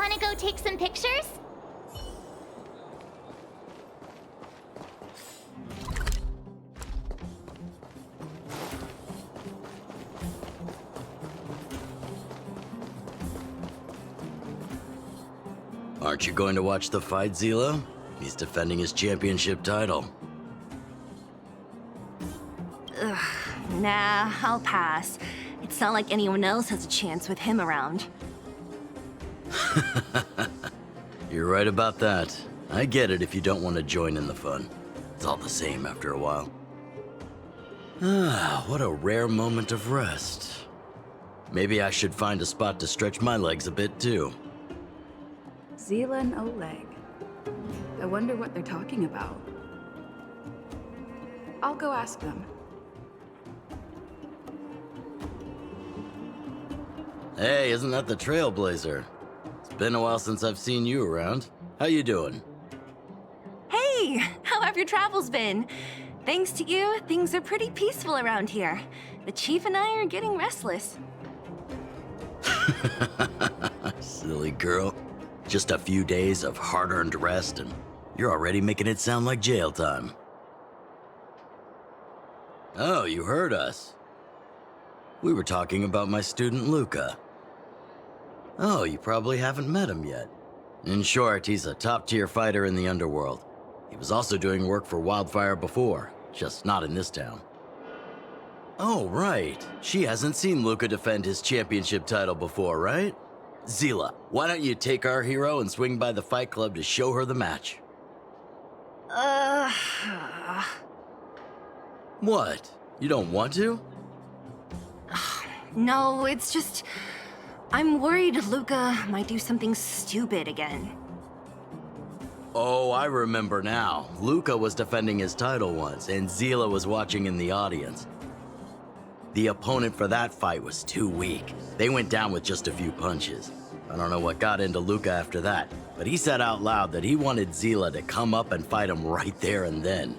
wanna go take some pictures? Aren't you going to watch the fight, Zila? He's defending his championship title. Ugh, nah, I'll pass. It's not like anyone else has a chance with him around. You're right about that. I get it if you don't want to join in the fun. It's all the same after a while. Ah, what a rare moment of rest. Maybe I should find a spot to stretch my legs a bit too. Zila and Oleg. I wonder what they're talking about. I'll go ask them. Hey, isn't that the Trailblazer? It's been a while since I've seen you around. How you doing? Hey, how have your travels been? Thanks to you, things are pretty peaceful around here. The Chief and I are getting restless. Silly girl. Just a few days of hard-earned rest and you're already making it sound like jail time. Oh, you heard us. We were talking about my student Luca. Oh, you probably haven't met him yet. In short, he's a top-tier fighter in the underworld. He was also doing work for Wildfire before, just not in this town. Oh, right. She hasn't seen Luca defend his championship title before, right? Zila, why don't you take our hero and swing by the fight club to show her the match? What? You don't want to? No, it's just... I'm worried Luca might do something stupid again. Oh, I remember now. Luca was defending his title once, and Zila was watching in the audience. The opponent for that fight was too weak. They went down with just a few punches. I don't know what got into Luca after that, but he said out loud that he wanted Zila to come up and fight him right there and then.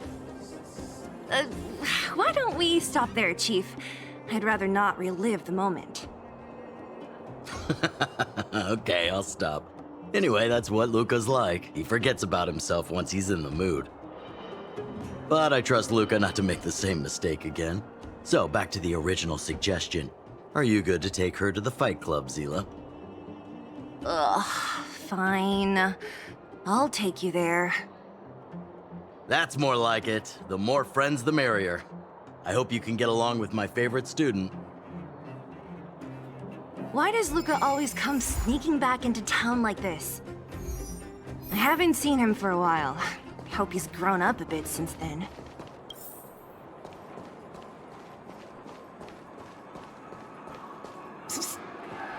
Why don't we stop there, Chief? I'd rather not relive the moment. Okay, I'll stop. Anyway, that's what Luca's like. He forgets about himself once he's in the mood. But I trust Luca not to make the same mistake again. So, back to the original suggestion. Are you good to take her to the fight club, Zila? Ugh, fine. I'll take you there. That's more like it. The more friends, the merrier. I hope you can get along with my favorite student. Why does Luca always come sneaking back into town like this? I haven't seen him for a while. I hope he's grown up a bit since then.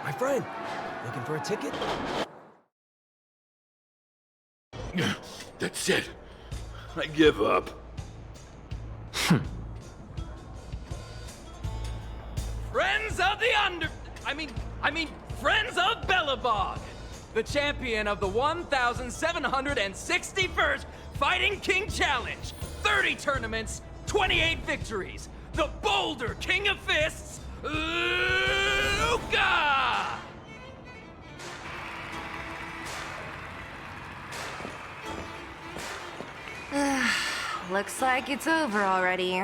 My friend, looking for a ticket? That's it. I give up. Friends of the Friends of Belobog, the champion of the 1,761st Fighting King Challenge, 30 tournaments, 28 victories, the Boulder King of Fists, Luca! Looks like it's over already.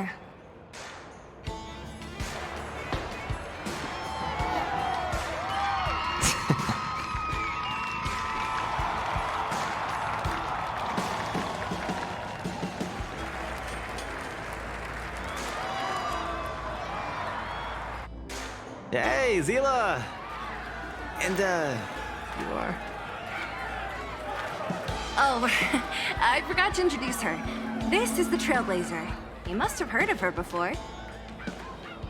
Hey, Zila! And, you are? Oh, I forgot to introduce her. This is the Trailblazer. You must have heard of her before.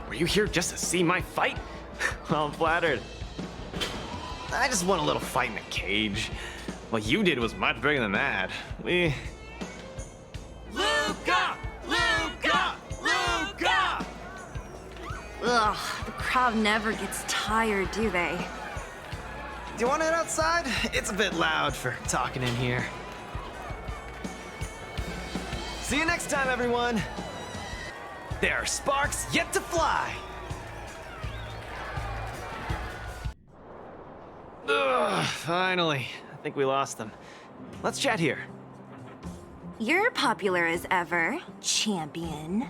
Were you here just to see my fight? Well, I'm flattered. I just want a little fight in a cage. What you did was much bigger than that. Luca! Luca! Luca! Ugh, the crowd never gets tired, do they? Do you want to head outside? It's a bit loud for talking in here. See you next time, everyone. There are sparks yet to fly. Ugh, finally. I think we lost them. Let's chat here. You're popular as ever, champion.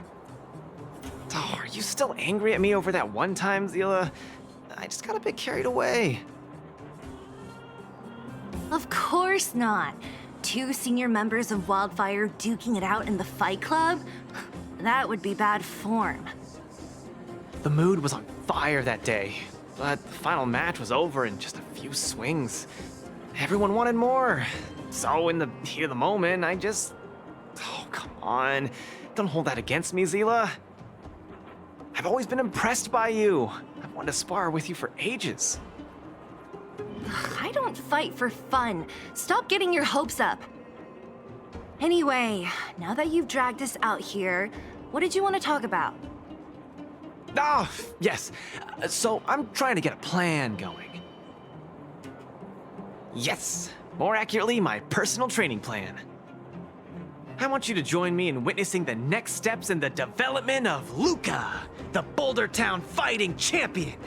Oh, are you still angry at me over that one time, Zila? I just got a bit carried away. Of course not. 2 senior members of Wildfire duking it out in the Fight Club? That would be bad form. The mood was on fire that day, but the final match was over in just a few swings. Everyone wanted more. So in the heat of the moment, I just... Oh, come on. Don't hold that against me, Zila. I've always been impressed by you. I've wanted to spar with you for ages. I don't fight for fun. Stop getting your hopes up. Anyway, now that you've dragged us out here, what did you want to talk about? Oh, yes. So I'm trying to get a plan going. Yes. More accurately, my personal training plan. I want you to join me in witnessing the next steps in the development of Luca, the Boulder Town fighting champion.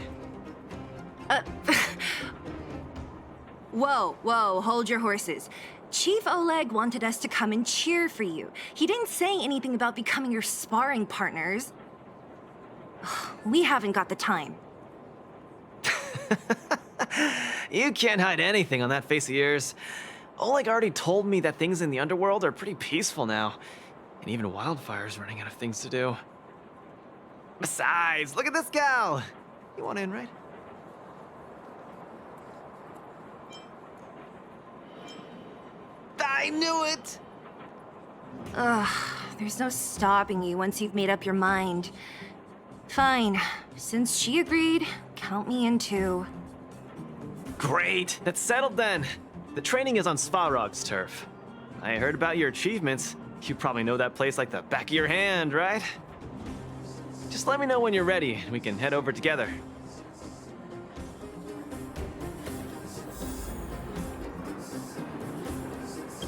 Whoa, hold your horses. Chief Oleg wanted us to come and cheer for you. He didn't say anything about becoming your sparring partners. We haven't got the time. You can't hide anything on that face of yours. Oleg already told me that things in the underworld are pretty peaceful now, and even Wildfire's running out of things to do. Besides, look at this gal! You want in, right? I knew it! There's no stopping you once you've made up your mind. Fine. Since she agreed, count me in too. Great, that's settled then. The training is on Svarog's turf. I heard about your achievements. You probably know that place like the back of your hand, right? Just let me know when you're ready, and we can head over together.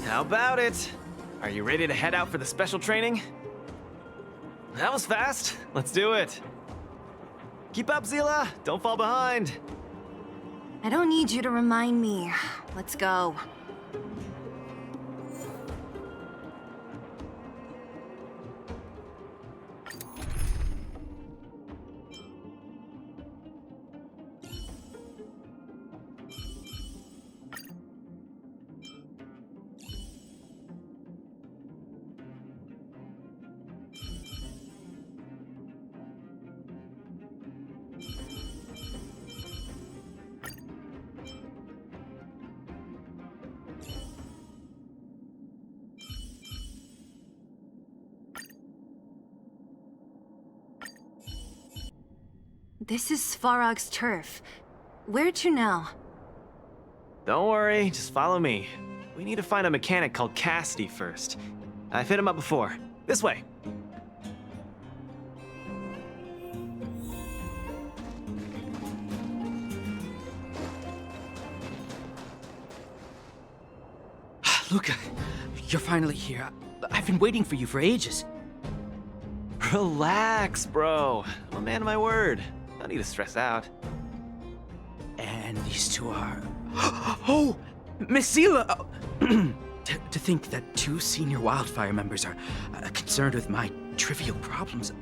How about it? Are you ready to head out for the special training? That was fast. Let's do it. Keep up, Zila. Don't fall behind. I don't need you to remind me. Let's go. This is Svarog's turf. Where to now? Don't worry, just follow me. We need to find a mechanic called Cassidy first. I've hit him up before. This way. Luca, you're finally here. I've been waiting for you for ages. Relax, bro. I'm a man of my word. No need to stress out. And these two are... Oh! Miss Zila! To think that 2 senior Wildfire members are concerned with my trivial problems.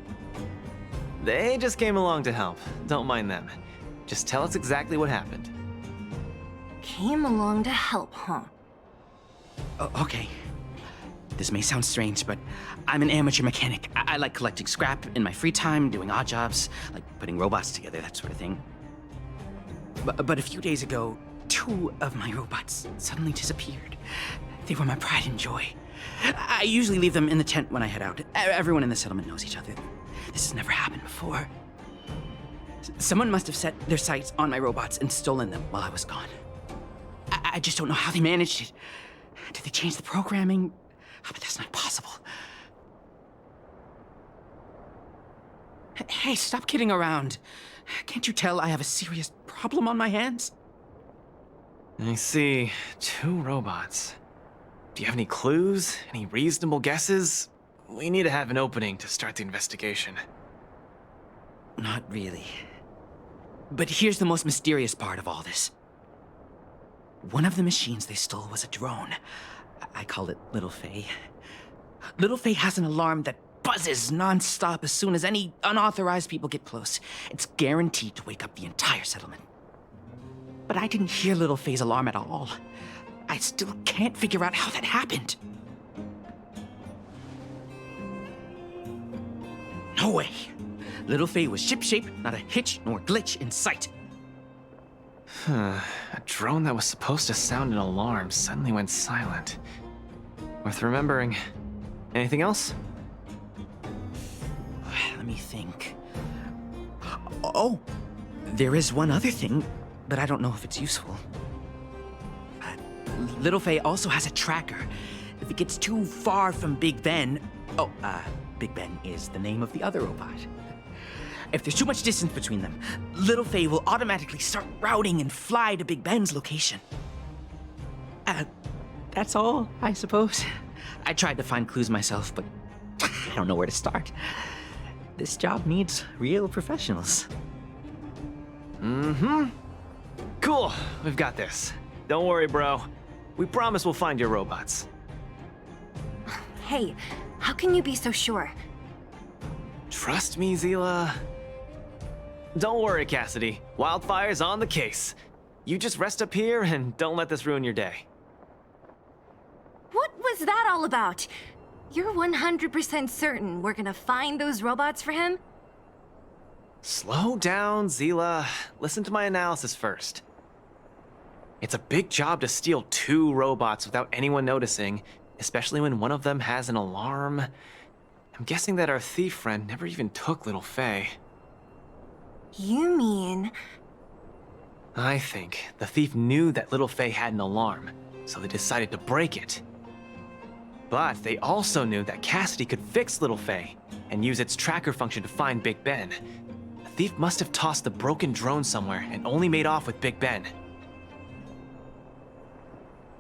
They just came along to help. Don't mind them. Just tell us exactly what happened. Came along to help, huh? Okay. This may sound strange, but I'm an amateur mechanic. I like collecting scrap in my free time, doing odd jobs, like putting robots together, that sort of thing. But a few days ago, 2 of my robots suddenly disappeared. They were my pride and joy. I usually leave them in the tent when I head out. Everyone in the settlement knows each other. This has never happened before. Someone must have set their sights on my robots and stolen them while I was gone. I just don't know how they managed it. Did they change the programming? Oh, but that's not possible. Hey, stop kidding around. Can't you tell I have a serious problem on my hands? I see. 2 robots. Do you have any clues? Any reasonable guesses? We need to have an opening to start the investigation. Not really. But here's the most mysterious part of all this. One of the machines they stole was a drone. I call it Little Faye. Little Faye has an alarm that buzzes nonstop as soon as any unauthorized people get close. It's guaranteed to wake up the entire settlement. But I didn't hear Little Faye's alarm at all. I still can't figure out how that happened. No way. Little Faye was shipshape, not a hitch nor glitch in sight. A drone that was supposed to sound an alarm suddenly went silent. Worth remembering. Anything else? Let me think. Oh, there is one other thing, but I don't know if it's useful. Little Faye also has a tracker. If it gets too far from Big Ben... Big Ben is the name of the other robot. If there's too much distance between them, Little Faye will automatically start routing and fly to Big Ben's location. That's all, I suppose. I tried to find clues myself, but I don't know where to start. This job needs real professionals. Cool, we've got this. Don't worry, bro. We promise we'll find your robots. Hey, how can you be so sure? Trust me, Zila. Don't worry, Cassidy. Wildfire's on the case. You just rest up here and don't let this ruin your day. What was that all about? You're 100% certain we're gonna find those robots for him? Slow down, Zila. Listen to my analysis first. It's a big job to steal 2 robots without anyone noticing, especially when one of them has an alarm. I'm guessing that our thief friend never even took Little Faye. You mean... I think the thief knew that Little Faye had an alarm, so they decided to break it. But they also knew that Cassidy could fix Little Faye and use its tracker function to find Big Ben. The thief must have tossed the broken drone somewhere and only made off with Big Ben.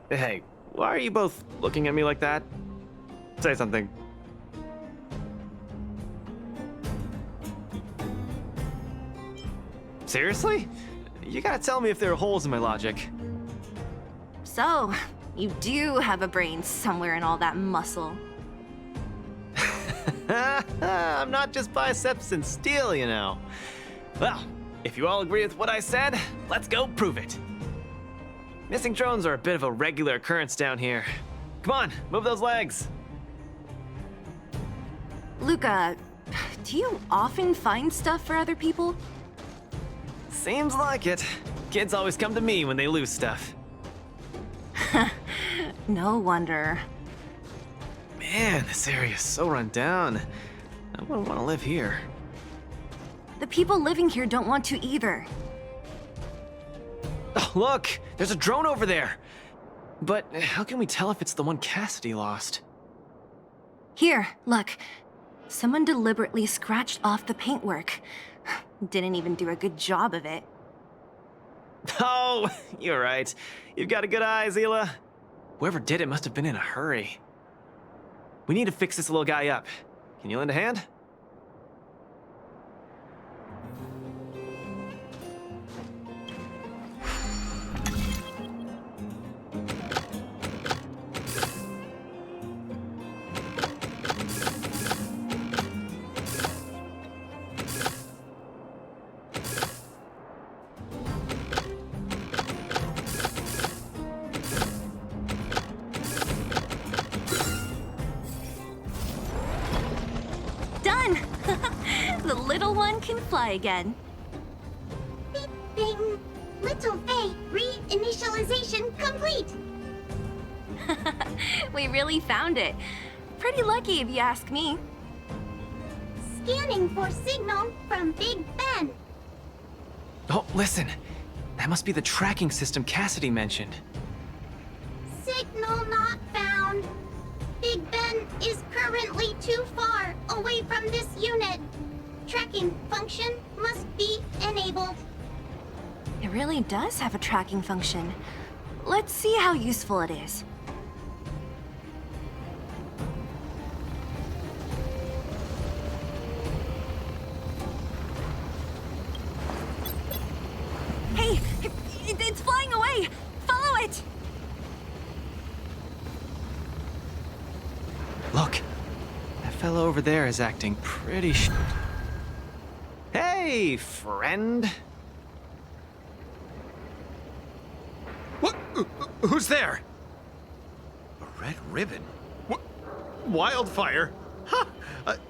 Hey, why are you both looking at me like that? Say something. Seriously? You gotta tell me if there are holes in my logic. So, you do have a brain somewhere in all that muscle. I'm not just biceps and steel, you know. Well, if you all agree with what I said, let's go prove it. Missing drones are a bit of a regular occurrence down here. Come on, move those legs. Luca, do you often find stuff for other people? Seems like it. Kids always come to me when they lose stuff. No wonder. Man, this area is so run down. I wouldn't want to live here. The people living here don't want to either. Oh, look! There's a drone over there! But how can we tell if it's the one Cassidy lost? Here, look. Someone deliberately scratched off the paintwork. Didn't even do a good job of it. Oh, you're right. You've got a good eye, Zila. Whoever did it must have been in a hurry. We need to fix this little guy up. Can you lend a hand? Done! The little one can fly again. Beep, bing. Little Faye, reinitialization complete. We really found it. Pretty lucky if you ask me. Scanning for signal from Big Ben. Oh, listen. That must be the tracking system Cassidy mentioned. Signal not found. Big Ben is currently too far away from this unit. Tracking function must be enabled. It really does have a tracking function. Let's see how useful it is. Hey, it's flying away! Follow it! fella over there is acting pretty Hey, friend. What? Who's there? A red ribbon? What? Wildfire? Huh?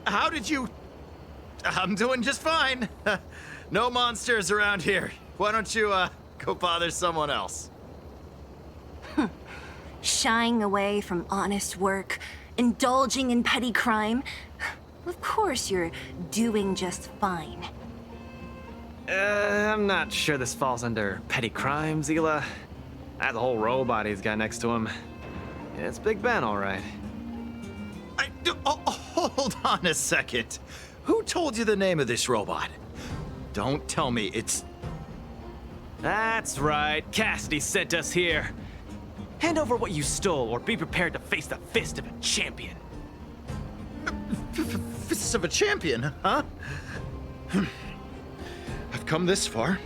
How did you... I'm doing just fine. No monsters around here. Why don't you, go bother someone else? Shying away from honest work, indulging in petty crime. Of course you're doing just fine. I'm not sure this falls under petty crime, Zila. That whole robot he's got next to him. It's Big Ben, all right. Hold on a second. Who told you the name of this robot? Don't tell me it's... That's right. Cassidy sent us here. Hand over what you stole, or be prepared to face the fist of a champion. Fists of a champion, huh? I've come this far.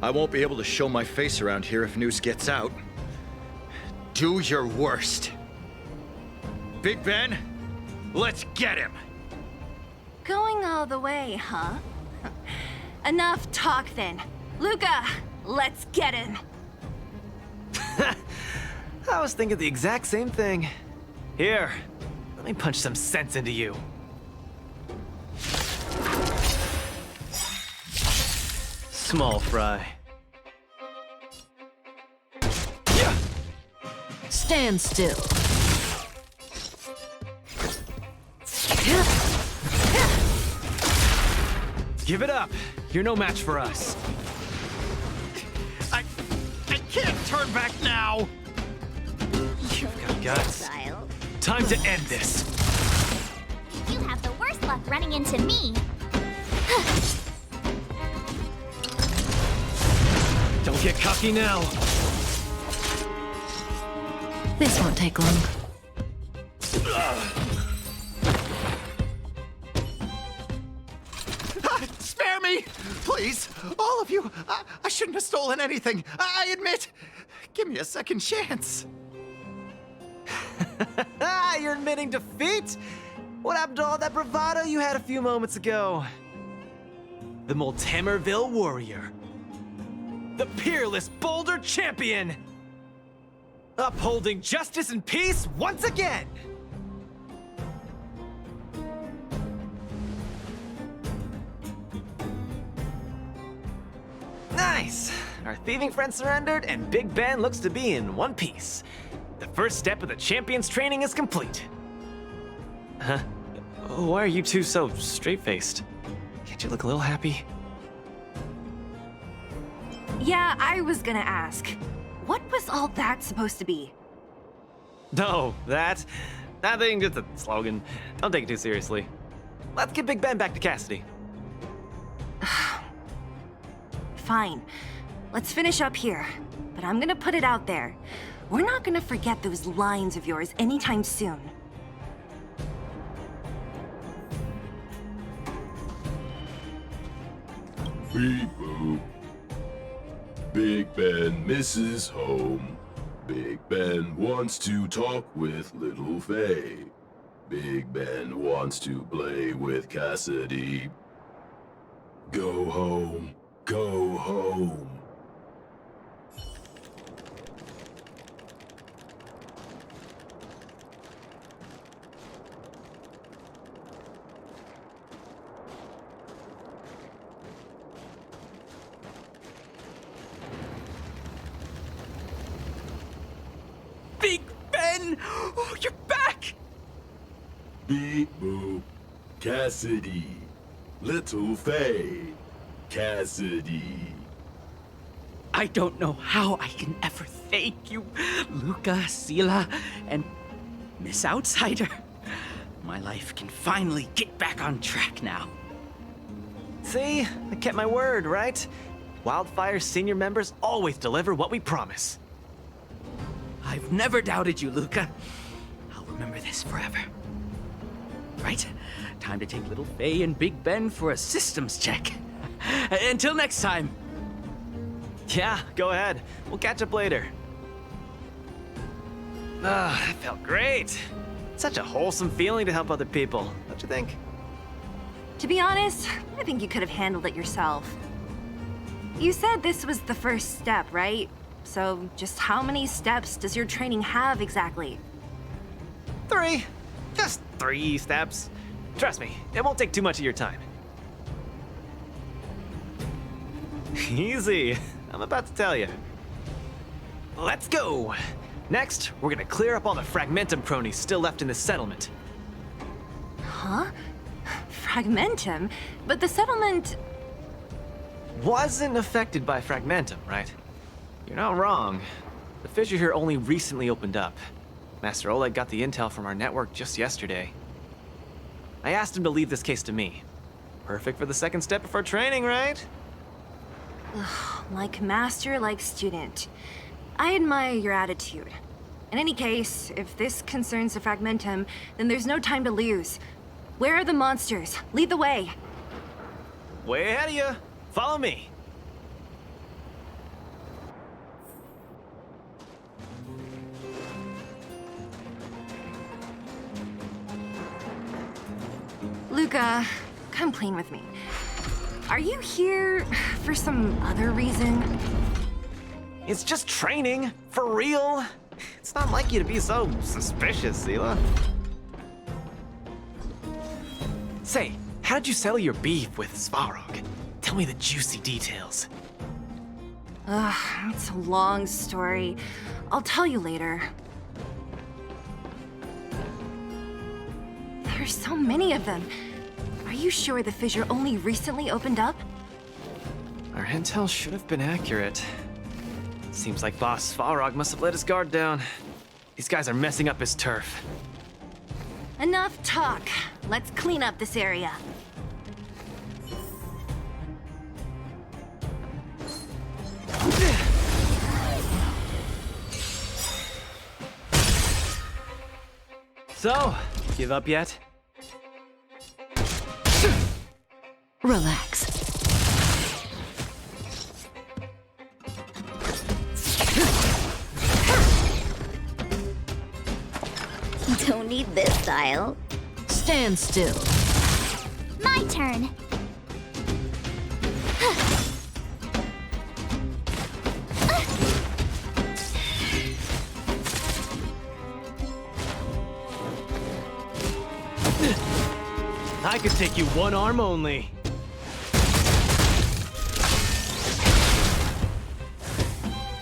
I won't be able to show my face around here if news gets out. Do your worst. Big Ben, let's get him. Going all the way, huh? Enough talk then. Luca, let's get him. I was thinking the exact same thing. Here, let me punch some sense into you. Small fry. Stand still. Give it up. You're no match for us. I can't turn back now. You've got guts. Time to end this. You have the worst luck running into me. Don't get cocky now. This won't take long. Spare me! Please! All of you! I shouldn't have stolen anything! I admit! Give me a second chance! You're admitting defeat? What happened to all that bravado you had a few moments ago? The Multimerville Warrior. The peerless Boulder Champion! Upholding justice and peace once again! Nice! Our thieving friend surrendered, and Big Ben looks to be in one piece. The first step of the champion's training is complete. Huh? Why are you two so straight-faced? Can't you look a little happy? Yeah, I was gonna ask. What was all that supposed to be? No, nothing, just a slogan. Don't take it too seriously. Let's get Big Ben back to Cassidy. Fine. Let's finish up here. But I'm gonna put it out there. We're not gonna forget those lines of yours anytime soon. Beep boop. Big Ben misses home. Big Ben wants to talk with Little Faye. Big Ben wants to play with Cassidy. Go home. Go home. Big Ben! Oh, you're back! Beep boop. Cassidy. Little Faye. Cassidy. I don't know how I can ever thank you, Luca, Sila, and Miss Outsider. My life can finally get back on track now. See? I kept my word, right? Wildfire's senior members always deliver what we promise. I've never doubted you, Luca. I'll remember this forever. Right? Time to take little Faye and Big Ben for a systems check. Until next time. Yeah, go ahead. We'll catch up later. Ah, that felt great. Such a wholesome feeling to help other people, don't you think? To be honest, I think you could have handled it yourself. You said this was the first step, right? So just how many steps does your training have exactly? 3. Just 3 steps. Trust me, it won't take too much of your time. Easy. I'm about to tell you. Let's go! Next, we're gonna clear up all the Fragmentum cronies still left in this settlement. Huh? Fragmentum? But the settlement... Wasn't affected by Fragmentum, right? You're not wrong. The fissure here only recently opened up. Master Oleg got the intel from our network just yesterday. I asked him to leave this case to me. Perfect for the second step of our training, right? Like master, like student. I admire your attitude. In any case, if this concerns the Fragmentum, then there's no time to lose. Where are the monsters? Lead the way. Way ahead of you. Follow me. Luca, come clean with me. Are you here for some other reason? It's just training, for real. It's not like you to be so suspicious, Zila. Say, how did you settle your beef with Svarog? Tell me the juicy details. It's a long story. I'll tell you later. There's so many of them. Are you sure the fissure only recently opened up? Our intel should have been accurate. Seems like Boss Svarog must have let his guard down. These guys are messing up his turf. Enough talk. Let's clean up this area. So, give up yet? Relax. Don't need this style. Stand still. My turn. I could take you one arm only.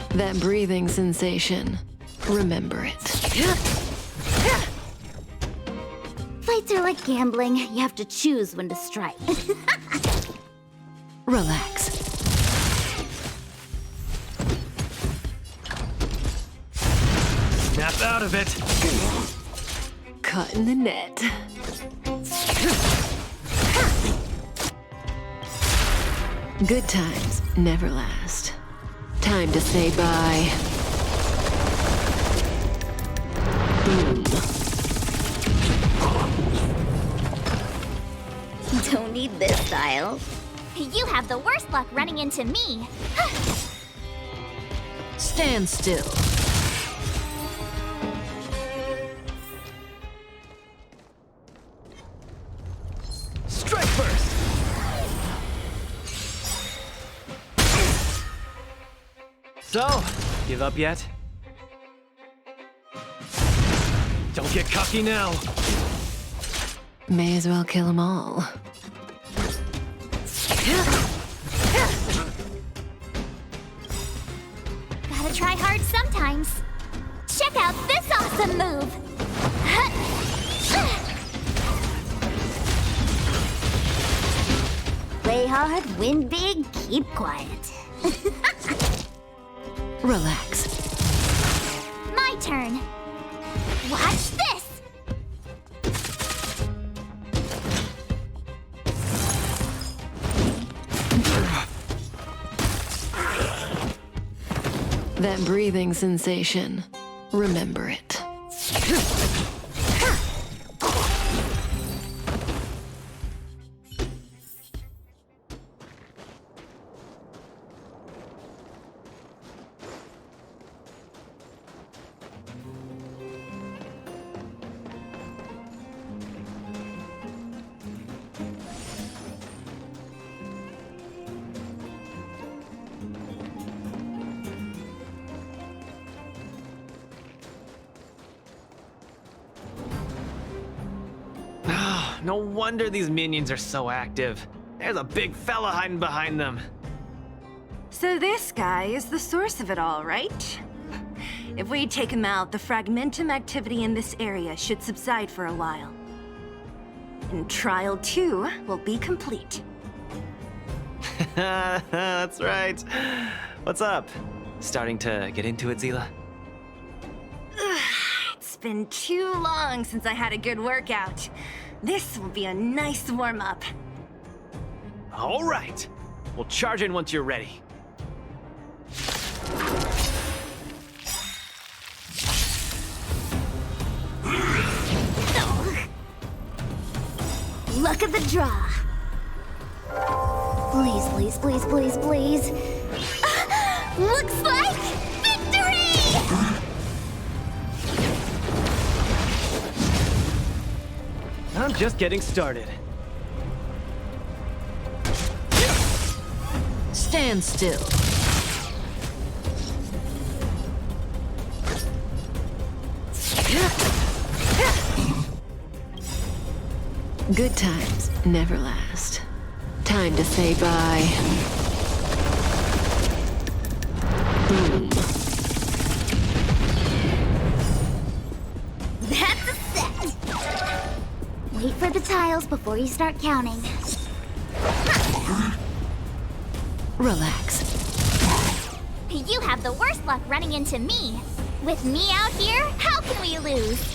That breathing sensation. Remember it. Fights are like gambling. You have to choose when to strike. Relax. Snap out of it. Caught in the net. Good times never last. Time to say bye. Boom. Don't need this style. You have the worst luck running into me. Stand still. Strike first. So, give up yet? Don't get cocky now. May as well kill them all. Gotta try hard sometimes. Check out this awesome move. Play hard, win big, keep quiet. Relax. My turn. Watch this. That breathing sensation. Remember it. No wonder these minions are so active. There's a big fella hiding behind them. So this guy is the source of it all, right? If we take him out, the fragmentum activity in this area should subside for a while. And Trial 2 will be complete. That's right. What's up? Starting to get into it, Zila? It's been too long since I had a good workout. This will be a nice warm-up. All right. We'll charge in once you're ready. Luck of the draw. Please, please, please, please, please. Looks like victory! I'm just getting started. Stand still. Good times never last. Time to say bye. Boom. That's a set. Wait for the tiles before you start counting. Relax. You have the worst luck running into me. With me out here, how can we lose?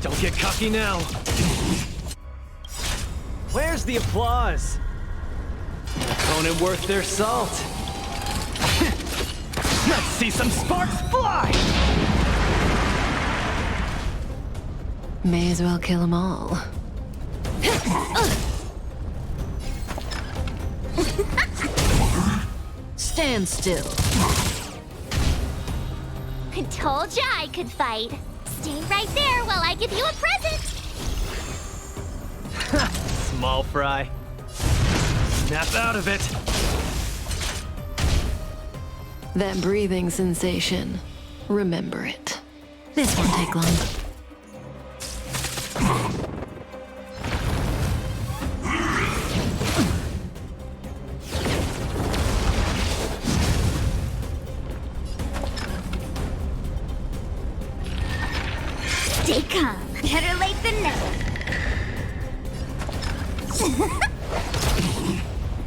Don't get cocky now. Where's the applause? An opponent worth their salt. Let's see some sparks fly! May as well kill them all. Stand still. I told ya I could fight. Stay right there while I give you a present. Small fry. Snap out of it. That breathing sensation. Remember it. This won't take long. Stay calm. Better late than never.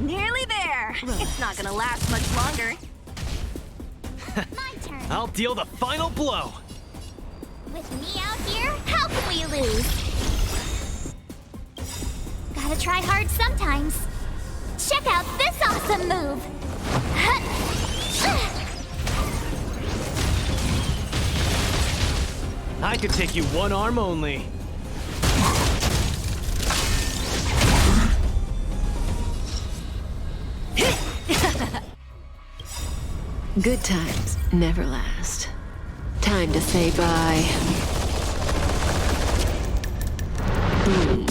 Nearly there. It's not gonna last much longer. My turn. I'll deal the final blow. With me out here, how can we lose? Gotta try hard sometimes. Check out this awesome move. I could take you one arm only. Good times never last. Time to say bye. Boom.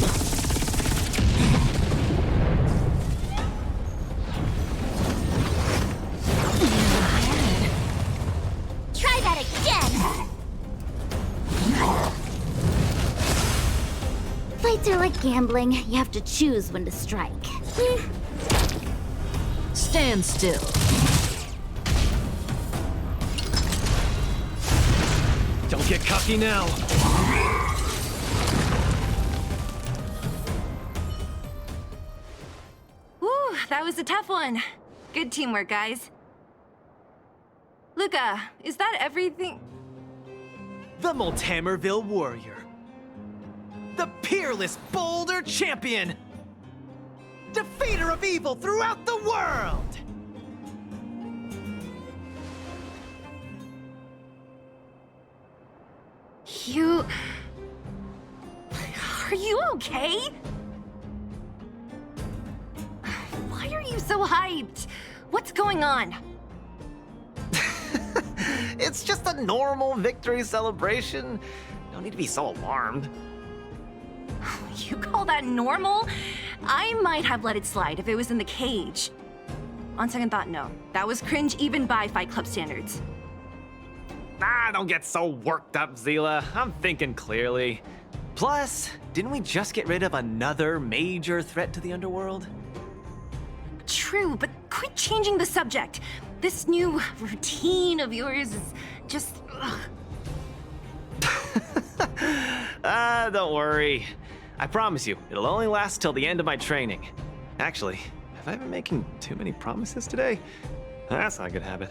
Try that again. Fights are like gambling. You have to choose when to strike. Stand still. Don't get cocky now. Whew, that was a tough one. Good teamwork, guys. Luca, is that everything? The Multamerville Warrior. The peerless Boulder Champion. Defeater of evil throughout the world. You... Are you okay? Why are you so hyped? What's going on? It's just a normal victory celebration. No need to be so alarmed. You call that normal? I might have let it slide if it was in the cage. On second thought, no. That was cringe even by Fight Club standards. Don't get so worked up, Zila. I'm thinking clearly. Plus, didn't we just get rid of another major threat to the underworld? True, but quit changing the subject. This new routine of yours is just... Don't worry. I promise you, it'll only last till the end of my training. Actually, have I been making too many promises today? That's not a good habit.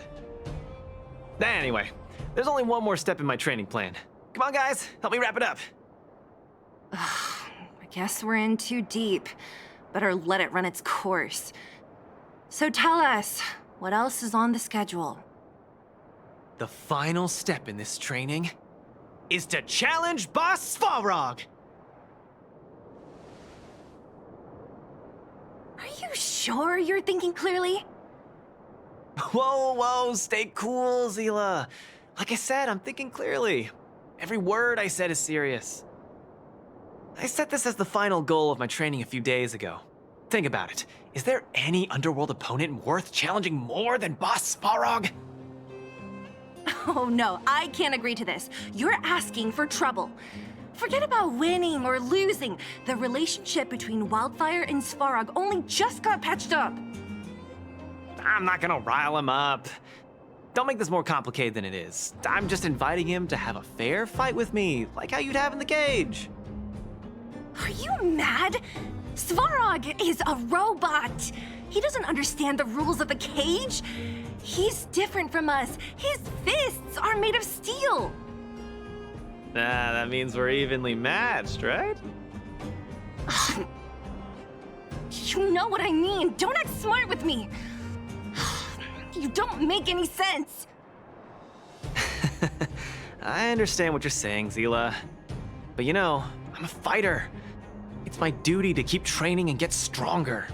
Anyway, there's only one more step in my training plan. Come on, guys, help me wrap it up. I guess we're in too deep. Better let it run its course. So tell us, what else is on the schedule? The final step in this training is to challenge Boss Svarog! Are you sure you're thinking clearly? Whoa, stay cool, Zila. Like I said, I'm thinking clearly. Every word I said is serious. I set this as the final goal of my training a few days ago. Think about it. Is there any underworld opponent worth challenging more than Boss Svarog? Oh no, I can't agree to this. You're asking for trouble. Forget about winning or losing. The relationship between Wildfire and Svarog only just got patched up. I'm not gonna rile him up. Don't make this more complicated than it is. I'm just inviting him to have a fair fight with me, like how you'd have in the cage. Are you mad? Svarog is a robot. He doesn't understand the rules of the cage. He's different from us. His fists are made of steel. That means we're evenly matched, right? You know what I mean. Don't act smart with me. You don't make any sense. I understand what you're saying, Zila. But you know, I'm a fighter. It's my duty to keep training and get stronger.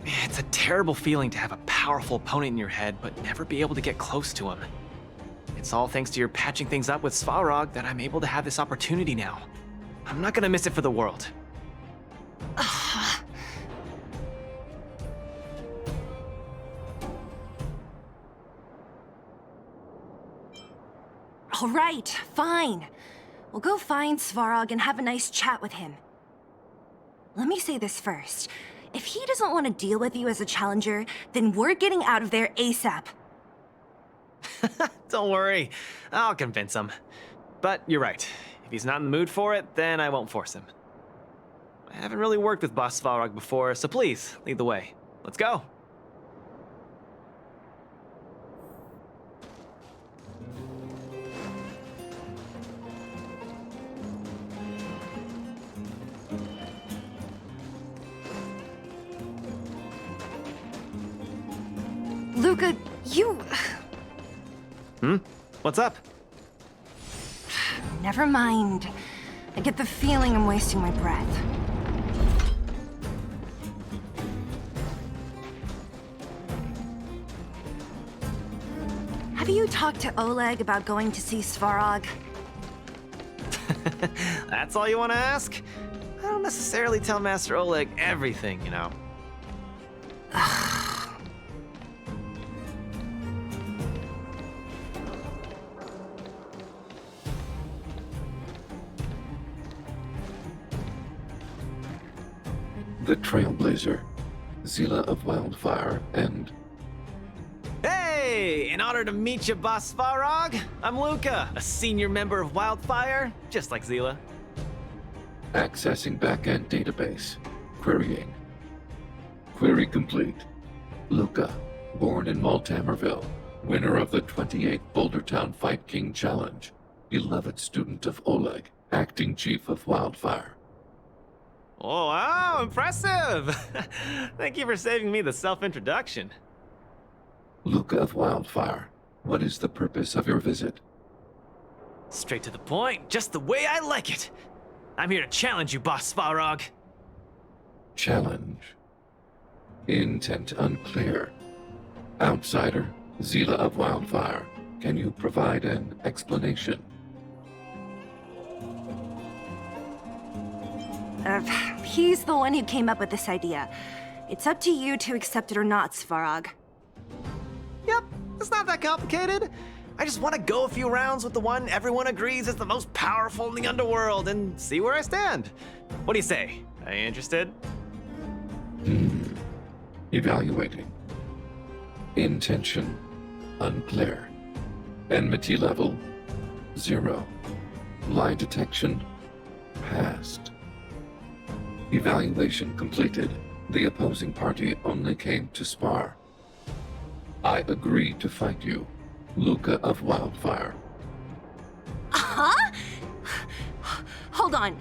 It's a terrible feeling to have a powerful opponent in your head, but never be able to get close to him. It's all thanks to your patching things up with Svarog that I'm able to have this opportunity now. I'm not gonna miss it for the world. All right, fine. We'll go find Svarog and have a nice chat with him. Let me say this first. If he doesn't want to deal with you as a challenger, then we're getting out of there ASAP. Don't worry, I'll convince him. But you're right. If he's not in the mood for it, then I won't force him. I haven't really worked with Boss Svarog before, so please, lead the way. Let's go. Luca, you... What's up? Never mind. I get the feeling I'm wasting my breath. Have you talked to Oleg about going to see Svarog? That's all you want to ask? I don't necessarily tell Master Oleg everything, you know. The Trailblazer, Zila of Wildfire, and... Hey! In honor to meet you, Boss Svarog, I'm Luca, a senior member of Wildfire, just like Zila. Accessing backend database. Querying. Query complete. Luca, born in Maltamerville, winner of the 28th Bouldertown Fight King Challenge, beloved student of Oleg, acting chief of Wildfire. Oh, wow, impressive! Thank you for saving me the self-introduction. Luca of Wildfire, what is the purpose of your visit? Straight to the point, just the way I like it. I'm here to challenge you, Boss Svarog. Challenge. Intent unclear. Outsider, Zila of Wildfire, can you provide an explanation? he's the one who came up with this idea. It's up to you to accept it or not, Svarog. Yep, it's not that complicated. I just want to go a few rounds with the one everyone agrees is the most powerful in the underworld and see where I stand. What do you say? Are you interested? Evaluating. Intention, unclear. Enmity level, 0. Lie detection, passed. Evaluation completed. The opposing party only came to spar. I agree to fight you, Luca of Wildfire. Huh? Hold on.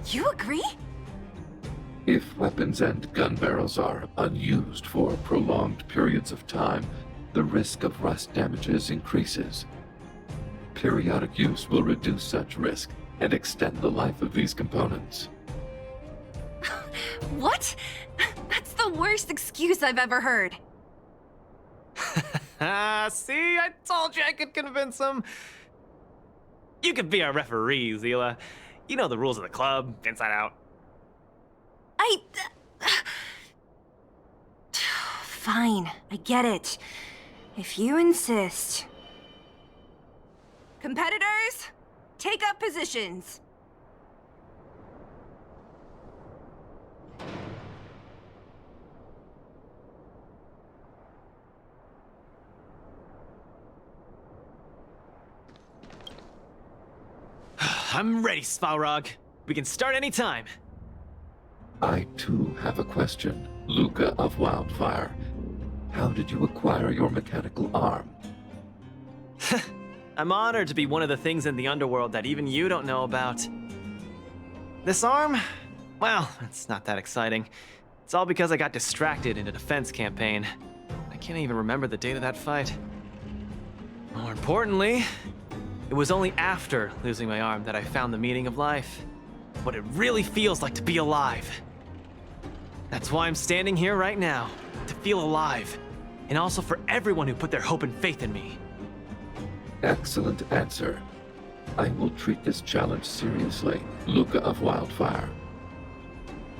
You agree? If weapons and gun barrels are unused for prolonged periods of time, the risk of rust damages increases. Periodic use will reduce such risk and extend the life of these components. What? That's the worst excuse I've ever heard. See, I told you I could convince him. You could be our referee, Zila. You know the rules of the club, inside out. Fine, I get it. If you insist. Competitors, take up positions. I'm ready, Svarog. We can start anytime. I too have a question, Luca of Wildfire. How did you acquire your mechanical arm? I'm honored to be one of the things in the underworld that even you don't know about. This arm? Well, it's not that exciting. It's all because I got distracted in a defense campaign. I can't even remember the date of that fight. More importantly, it was only after losing my arm that I found the meaning of life. What it really feels like to be alive. That's why I'm standing here right now, to feel alive. And also for everyone who put their hope and faith in me. Excellent answer. I will treat this challenge seriously, Luca of Wildfire.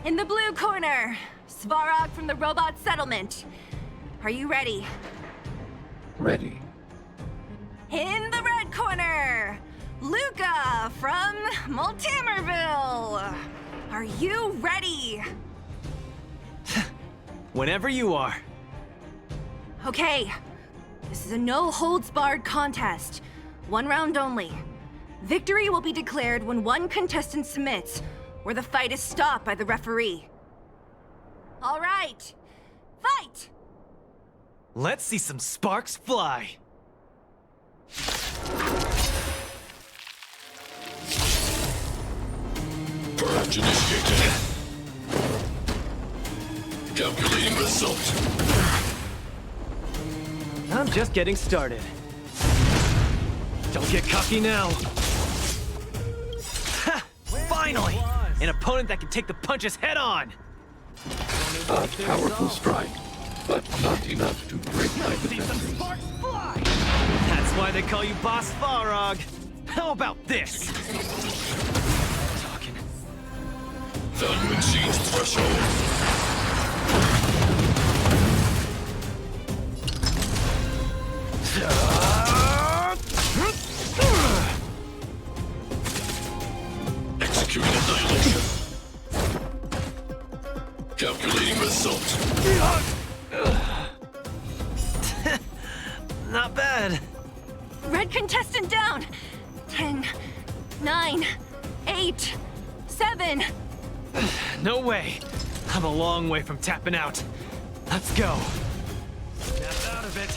In the blue corner, Svarog from the robot settlement. Are you ready? Ready. In the red corner, Luca from Multamerville. Are you ready? Whenever you are. Okay, this is a no-holds-barred contest. 1 round only. Victory will be declared when one contestant submits, or the fight is stopped by the referee. All right, fight! Let's see some sparks fly. Purge initiated. Calculating result. I'm just getting started. Don't get cocky now. Ha! Finally! An opponent that can take the punches head on! A powerful strike, but not enough to break my defenses. That's why they call you Boss Farog. How about this? Talking. Value exceeds threshold. Executing annihilation. Calculating result. Not bad. Red contestant down. 10, 9, 8, 7. No way. I'm a long way from tapping out. Let's go. Snap out of it.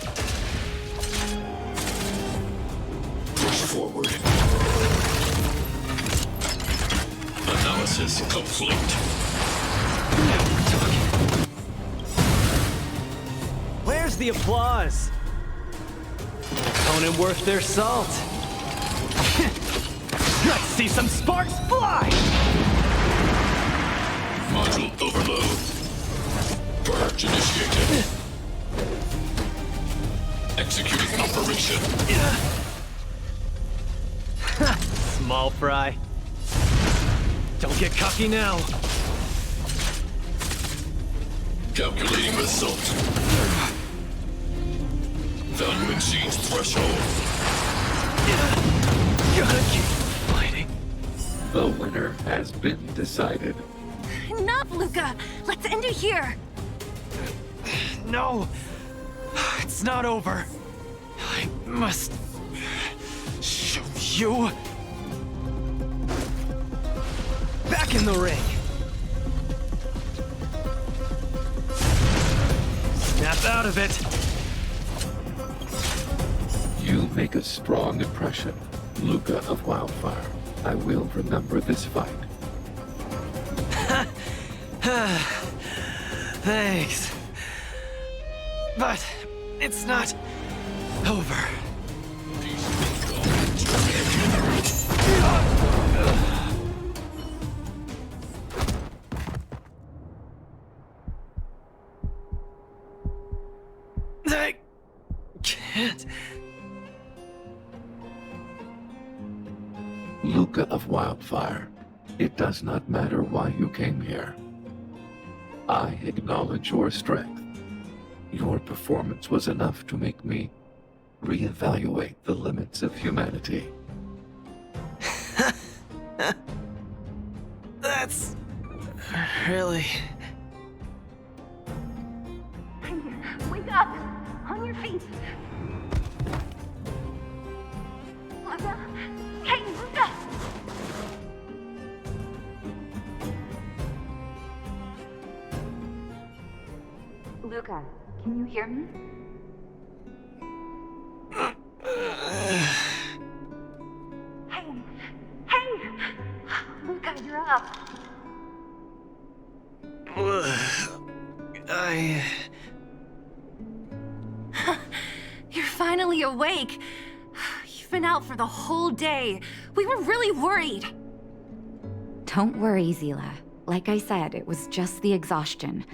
Push forward. Analysis complete. Where's the applause? Opponent worth their salt. Let's see some sparks fly! Module overload. Purge initiated. Executing operation. Small fry. Don't get cocky now. Calculating result. Value exceeds threshold. Gotta keep fighting. The winner has been decided. Enough, Luca! Let's end it here! No! It's not over. I must show you. Back in the ring. Snap out of it. You make a strong impression, Luca of Wildfire. I will remember this fight. Thanks. But it's not over. I can't. Luca of Wildfire, it does not matter why you came here. I acknowledge your strength. Your performance was enough to make me reevaluate the limits of humanity. That's really... Wake up! On your feet! Luca? Hey, Luca! Luca, can you hear me? Hey! Luca, you're up! You're finally awake! You've been out for the whole day. We were really worried. Don't worry, Zila. Like I said, it was just the exhaustion.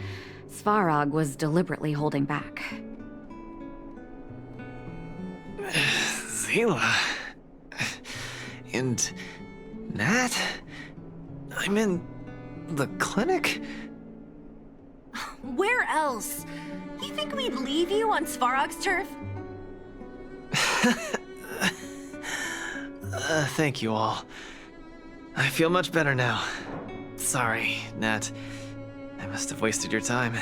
Svarog was deliberately holding back. Zila... And... Nat? I'm in... the clinic? Where else? You think we'd leave you on Svarog's turf? Thank you all. I feel much better now. Sorry, Nat. I must have wasted your time.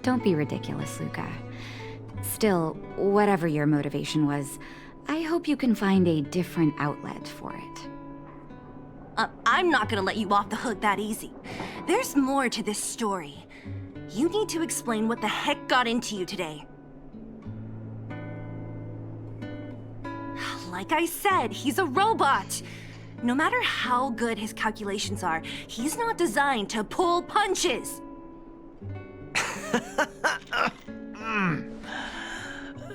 Don't be ridiculous, Luca. Still, whatever your motivation was, I hope you can find a different outlet for it. I'm not gonna let you off the hook that easy. There's more to this story. You need to explain what the heck got into you today. Like I said, he's a robot. No matter how good his calculations are, he's not designed to pull punches.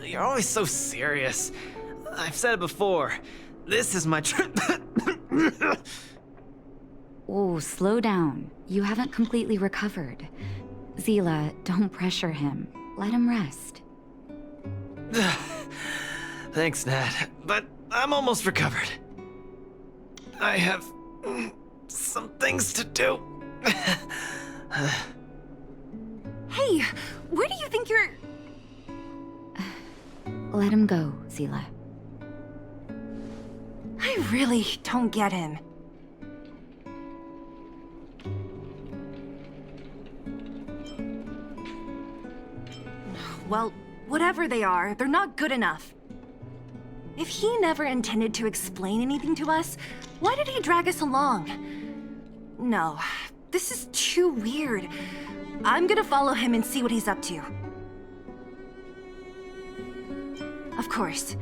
You're always so serious. I've said it before. This is my Oh, slow down. You haven't completely recovered. Zila, don't pressure him. Let him rest. Thanks, Nat. But I'm almost recovered. I have some things to do. Hey, where do you think you're... Let him go, Zila. I really don't get him. Well, whatever they are, they're not good enough. If he never intended to explain anything to us, why did he drag us along? No, this is too weird. I'm gonna follow him and see what he's up to. Of course.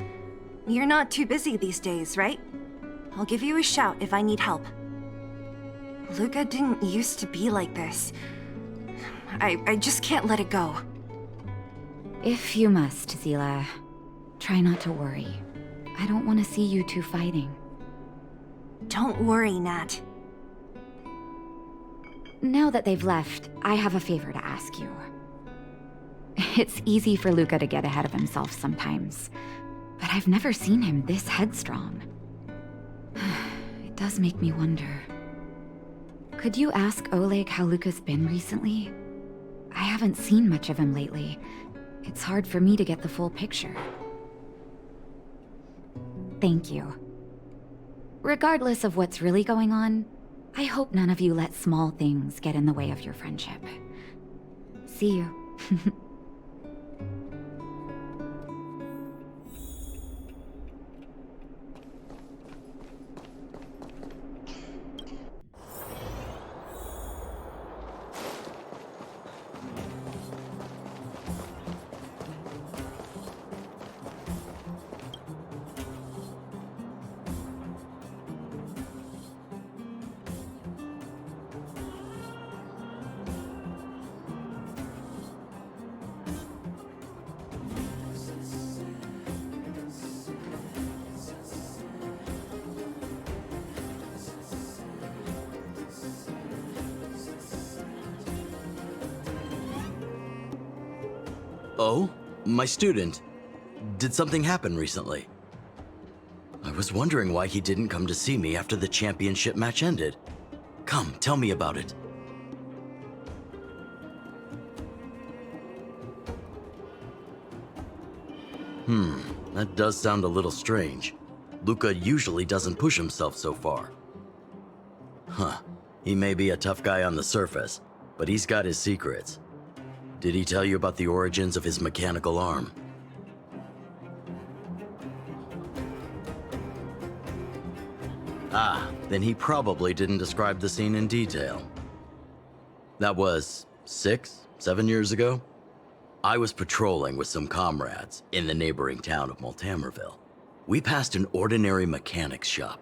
You're not too busy these days, right? I'll give you a shout if I need help. Luca didn't used to be like this. I just can't let it go. If you must, Zila, try not to worry. I don't want to see you two fighting. Don't worry, Nat. Now that they've left, I have a favor to ask you. It's easy for Luca to get ahead of himself sometimes, but I've never seen him this headstrong. It does make me wonder. Could you ask Oleg how Luca's been recently? I haven't seen much of him lately. It's hard for me to get the full picture. Thank you. Regardless of what's really going on, I hope none of you let small things get in the way of your friendship. See you. Oh? My student. Did something happen recently? I was wondering why he didn't come to see me after the championship match ended. Come, tell me about it. That does sound a little strange. Luca usually doesn't push himself so far. Huh. He may be a tough guy on the surface, but he's got his secrets. Did he tell you about the origins of his mechanical arm? Ah, then he probably didn't describe the scene in detail. That was 6, 7 years ago? I was patrolling with some comrades in the neighboring town of Multamerville. We passed an ordinary mechanic's shop.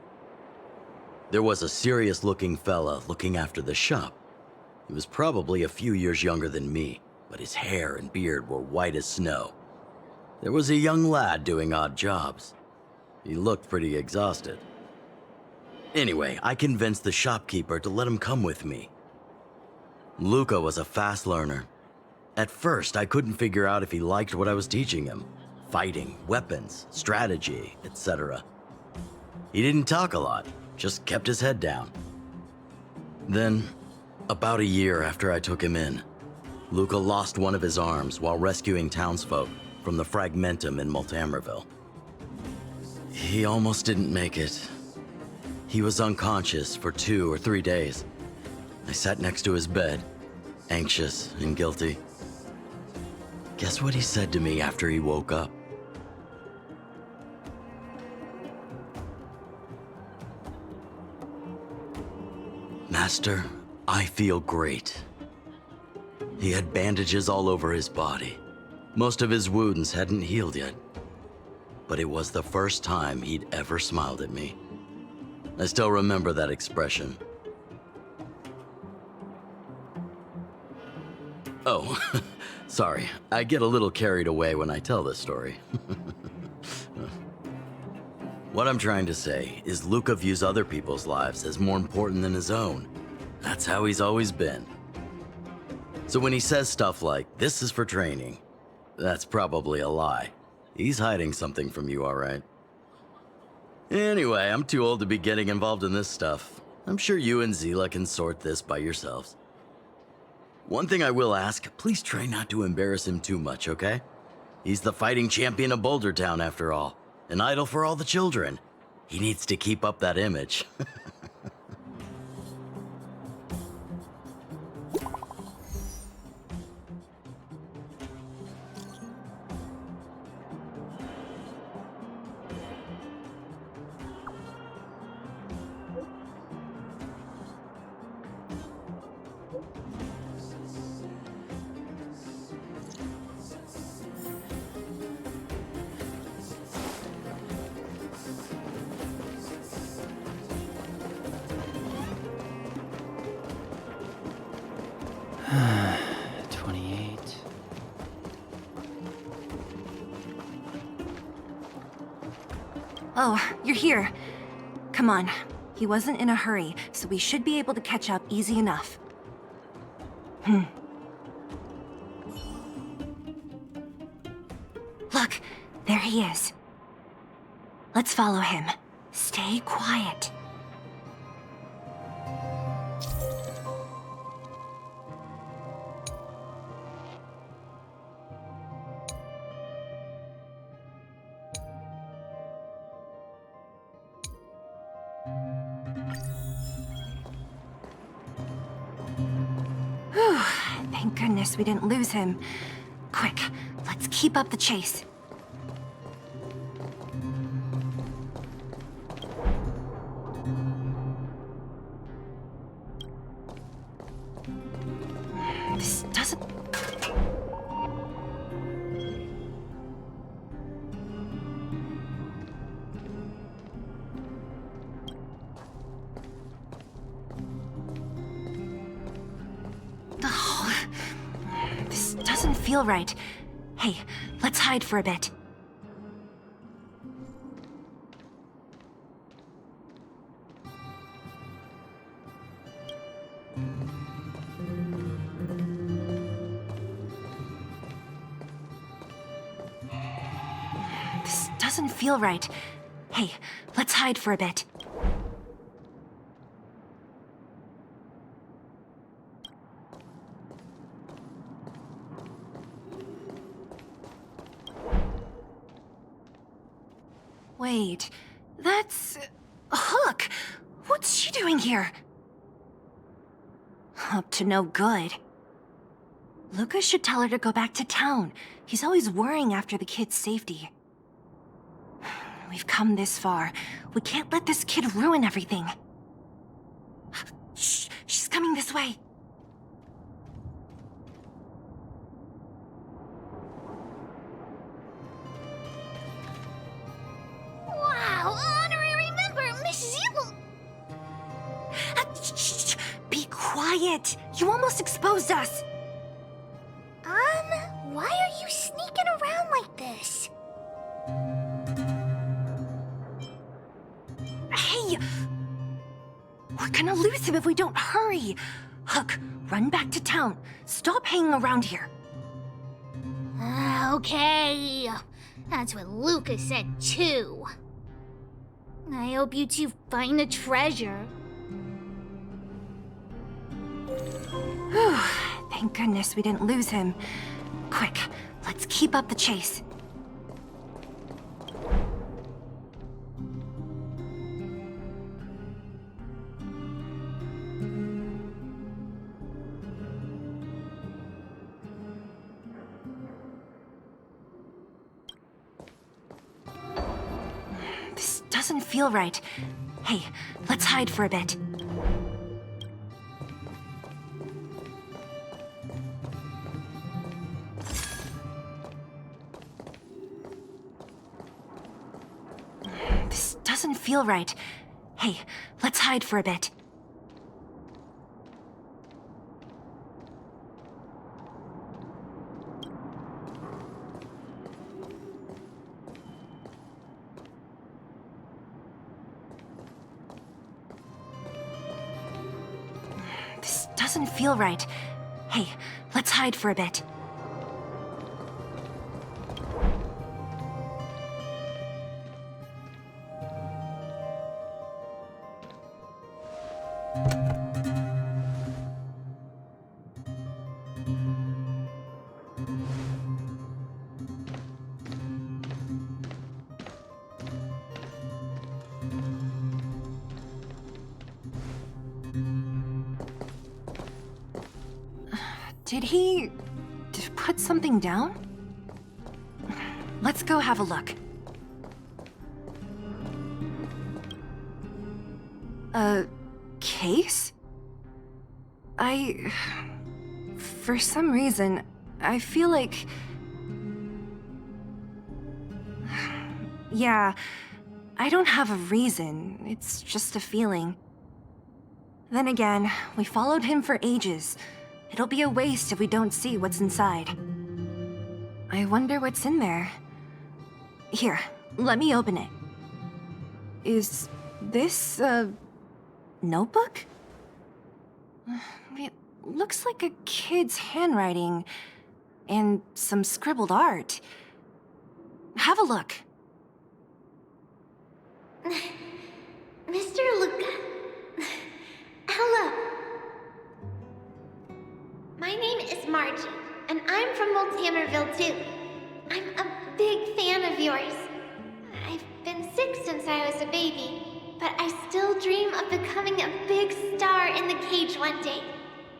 There was a serious-looking fella looking after the shop. He was probably a few years younger than me, but his hair and beard were white as snow. There was a young lad doing odd jobs. He looked pretty exhausted. Anyway, I convinced the shopkeeper to let him come with me. Luca was a fast learner. At first, I couldn't figure out if he liked what I was teaching him. Fighting, weapons, strategy, etc. He didn't talk a lot, just kept his head down. Then, about a year after I took him in, Luca lost one of his arms while rescuing townsfolk from the Fragmentum in Multamerville. He almost didn't make it. He was unconscious for 2 or 3 days. I sat next to his bed, anxious and guilty. Guess what he said to me after he woke up? Master, I feel great. He had bandages all over his body. Most of his wounds hadn't healed yet. But it was the first time he'd ever smiled at me. I still remember that expression. Oh, sorry. I get a little carried away when I tell this story. What I'm trying to say is Luca views other people's lives as more important than his own. That's how he's always been. So when he says stuff like, "This is for training," that's probably a lie. He's hiding something from you, all right? Anyway, I'm too old to be getting involved in this stuff. I'm sure you and Zila can sort this by yourselves. One thing I will ask, please try not to embarrass him too much, okay? He's the fighting champion of Boulder Town, after all. An idol for all the children. He needs to keep up that image. Oh, you're here. Come on. He wasn't in a hurry, so we should be able to catch up easy enough. Look, there he is. Let's follow him. Stay quiet. Thank goodness we didn't lose him. Quick, let's keep up the chase. This doesn't... This doesn't feel right. Hey, let's hide for a bit. This doesn't feel right. Hey, let's hide for a bit. Wait, that's... Hook! What's she doing here? Up to no good. Lucas should tell her to go back to town. He's always worrying after the kid's safety. We've come this far. We can't let this kid ruin everything. Shh! She's coming this way. Wow, honorary member, Miss Zeal. Shh! Be quiet! You almost exposed us! Why are you sneaking around like this? Hey! We're gonna lose him if we don't hurry! Hook, run back to town. Stop hanging around here. Okay. That's what Lucas said too. I hope you two find the treasure. Whew. Thank goodness we didn't lose him. Quick, let's keep up the chase. This doesn't feel right. Hey, let's hide for a bit. This doesn't feel right. Hey, let's hide for a bit. This doesn't feel right. Hey, let's hide for a bit. Did he put something down? Let's go have a look. A case? For some reason, I feel like... Yeah, I don't have a reason. It's just a feeling. Then again, we followed him for ages. It'll be a waste if we don't see what's inside. I wonder what's in there. Here, let me open it. Is this a notebook? It looks like a kid's handwriting and some scribbled art. Have a look. Mr. Luca. Hello. My name is Margie, and I'm from Multimerville too. I'm a big fan of yours. I've been sick since I was a baby, but I still dream of becoming a big star in the cage one day,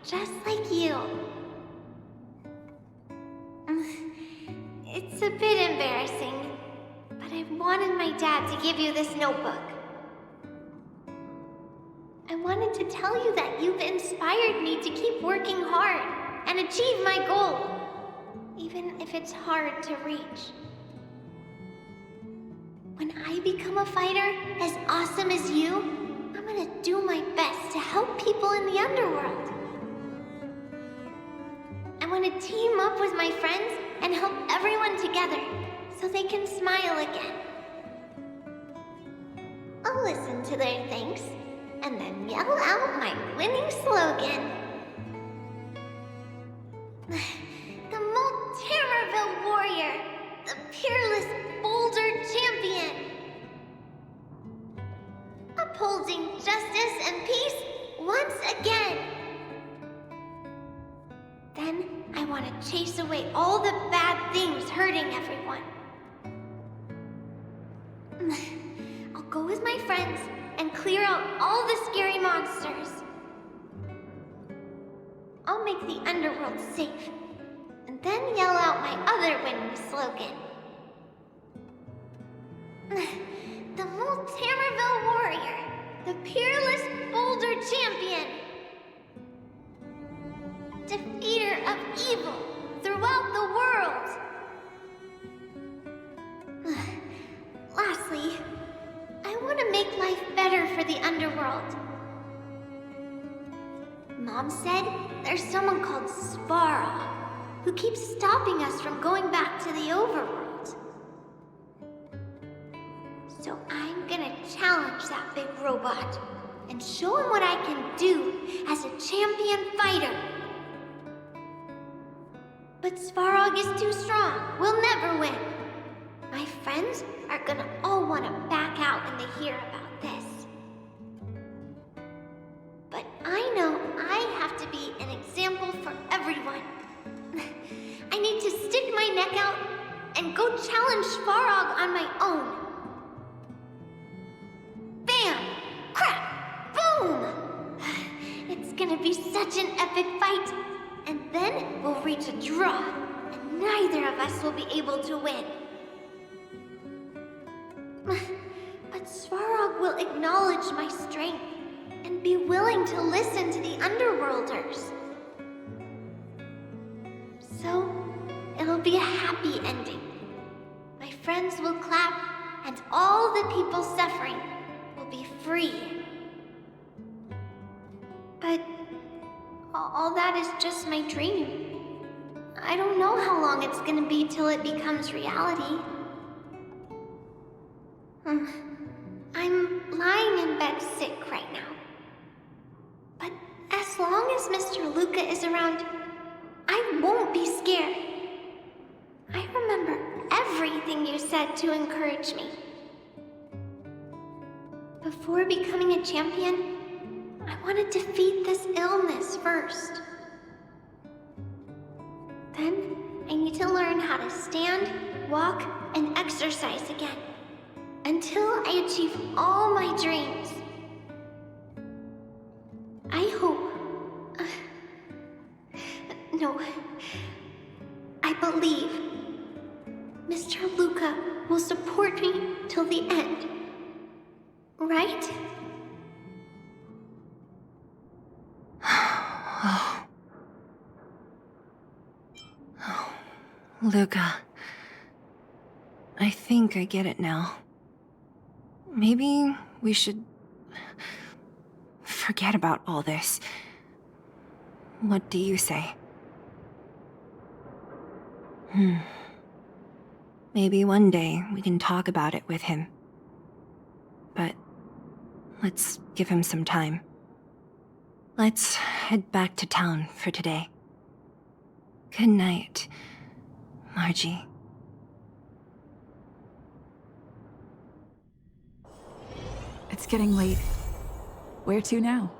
just like you. It's a bit embarrassing, but I wanted my dad to give you this notebook. I wanted to tell you that you've inspired me to keep working hard and achieve my goal, even if it's hard to reach. When I become a fighter as awesome as you, I'm gonna do my best to help people in the underworld. I want to team up with my friends and help everyone together so they can smile again. I'll listen to their thanks and then yell out my winning slogan. The Multamerville Warrior, the peerless Boulder Champion. Upholding justice and peace once again. Then I want to chase away all the bad things hurting everyone. I'll go with my friends and clear out all the scary monsters. I'll make the underworld safe, and then yell out my other winning slogan. The Multamerville Warrior, the peerless Boulder Champion. Defeater of evil throughout the world. Lastly, I want to make life better for the underworld. Mom said there's someone called Svarog who keeps stopping us from going back to the overworld. So I'm gonna challenge that big robot and show him what I can do as a champion fighter. But Svarog is too strong. We'll never win. My friends are gonna all want to back out when they hear about this. But I know I have to be an example for everyone. I need to stick my neck out and go challenge Svarog on my own. Bam! Crack! Boom! It's gonna be such an epic fight. And then we'll reach a draw, and neither of us will be able to win. But Svarog will acknowledge my strength and be willing to listen to the Underworlders. So, it'll be a happy ending. My friends will clap, and all the people suffering will be free. But all that is just my dream. I don't know how long it's gonna be till it becomes reality. I'm lying in bed sick right now. But as long as Mr. Luca is around, I won't be scared. I remember everything you said to encourage me. Before becoming a champion, I want to defeat this illness first. Then, I need to learn how to stand, walk, and exercise again. Until I achieve all my dreams. I hope... no. I believe Mr. Luca will support me till the end. Right? Luca. I think I get it now. Maybe we should forget about all this. What do you say? Maybe one day we can talk about it with him. But let's give him some time. Let's head back to town for today. Good night, Margie. It's getting late. Where to now?